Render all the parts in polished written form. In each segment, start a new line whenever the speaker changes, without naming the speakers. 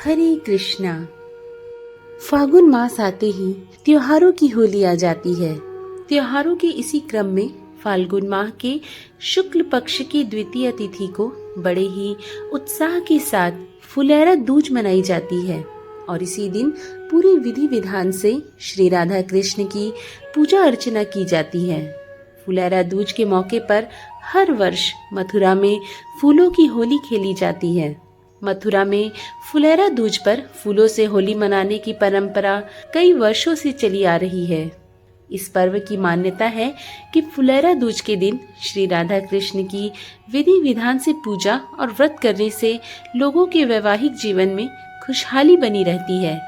हरे कृष्णा। फागुन मास आते ही त्योहारों की होली आ जाती है। त्योहारों के इसी क्रम में फाल्गुन माह के शुक्ल पक्ष की द्वितीय तिथि को बड़े ही उत्साह के साथ फुलेरा दूज मनाई जाती है और इसी दिन पूरी विधि विधान से श्री राधा कृष्ण की पूजा अर्चना की जाती है। फुलेरा दूज के मौके पर हर वर्ष मथुरा में फूलों की होली खेली जाती है। मथुरा में फुलेरा दूज पर फूलों से होली मनाने की परंपरा कई वर्षों से चली आ रही है। इस पर्व की मान्यता है कि फुलेरा दूज के दिन श्री राधा कृष्ण की विधि विधान से पूजा और व्रत करने से लोगों के वैवाहिक जीवन में खुशहाली बनी रहती है।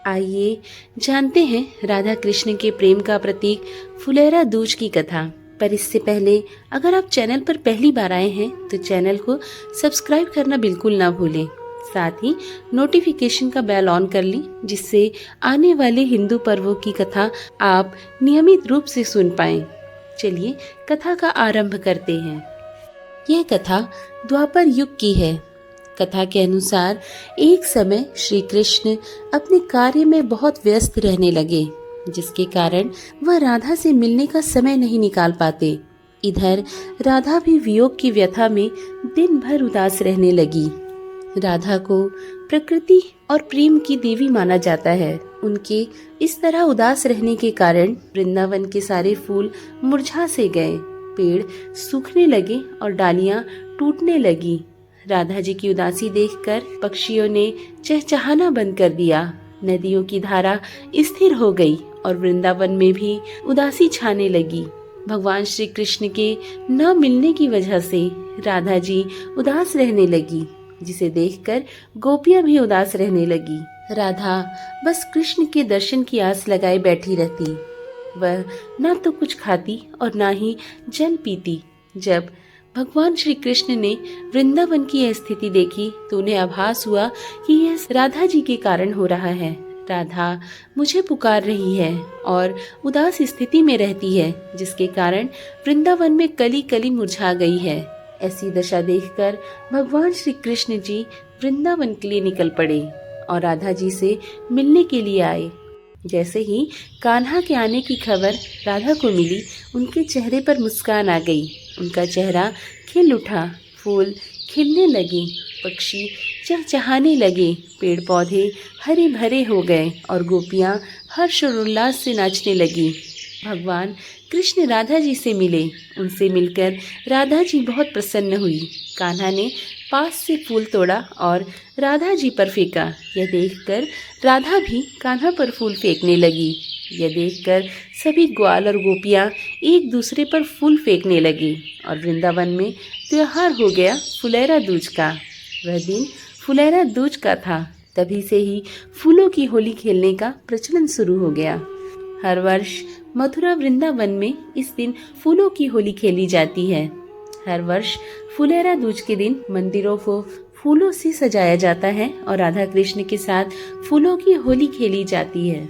आइए जानते हैं राधा कृष्ण के प्रेम का प्रतीक फुलेरा दूज की कथा। पर इससे पहले अगर आप चैनल पर पहली बार आए हैं तो चैनल को सब्सक्राइब करना बिल्कुल ना भूलें। साथ ही नोटिफिकेशन का बेल ऑन कर लें जिससे आने वाले हिंदू पर्वों की कथा आप नियमित रूप से सुन पाएं। चलिए कथा का आरंभ करते हैं। यह कथा द्वापर युग की है। कथा के अनुसार एक समय श्री कृष्ण अपने कार्य में बहुत व्यस्त रहने लगे, जिसके कारण वह राधा से मिलने का समय नहीं निकाल पाते। इधर राधा भी वियोग की व्यथा में दिन भर उदास रहने लगी। राधा को प्रकृति और प्रेम की देवी माना जाता है। उनके इस तरह उदास रहने के कारण वृंदावन के सारे फूल मुरझा से गए, पेड़ सूखने लगे और डालियां टूटने लगी। राधा जी की उदासी देखकर पक्षियों ने चहचहाना बंद कर दिया। नदियों की धारा स्थिर हो गई और वृंदावन में भी उदासी छाने लगी। भगवान श्री कृष्ण के न मिलने की वजह से राधा जी उदास रहने लगी, जिसे देखकर गोपियां भी उदास रहने लगी। राधा बस कृष्ण के दर्शन की आस लगाए बैठी रहती। वह न तो कुछ खाती और न ही जल पीती। जब भगवान श्री कृष्ण ने वृंदावन की यह स्थिति देखी तो उन्हें आभास हुआ कि यह राधा जी के कारण हो रहा है। राधा मुझे पुकार रही है और उदास स्थिति में रहती है, जिसके कारण वृंदावन में कली कली मुरझा गई है। ऐसी दशा देखकर भगवान श्री कृष्ण जी वृंदावन के लिए निकल पड़े और राधा जी से मिलने के लिए आए। जैसे ही कान्हा के आने की खबर राधा को मिली, उनके चेहरे पर मुस्कान आ गई। उनका चेहरा खिल उठा, फूल खिलने लगे, पक्षी चहचहाने लगे, पेड़ पौधे हरे भरे हो गए और गोपियां हर्ष और उल्लास से नाचने लगी। भगवान कृष्ण राधा जी से मिले। उनसे मिलकर राधा जी बहुत प्रसन्न हुई। कान्हा ने पास से फूल तोड़ा और राधा जी पर फेंका। यह देखकर राधा भी कान्हा पर फूल फेंकने लगी। यह देखकर सभी ग्वाल और गोपियां एक दूसरे पर फूल फेंकने लगी और वृंदावन में त्योहार हो गया फुलेरा दूज का। वह दिन फुलेरा दूज का था। तभी से ही फूलों की होली खेलने का प्रचलन शुरू हो गया। हर वर्ष मथुरा वृंदावन में इस दिन फूलों की होली खेली जाती है। हर वर्ष फुलेरा दूज के दिन मंदिरों को फूलों से सजाया जाता है और राधा कृष्ण के साथ फूलों की होली खेली जाती है।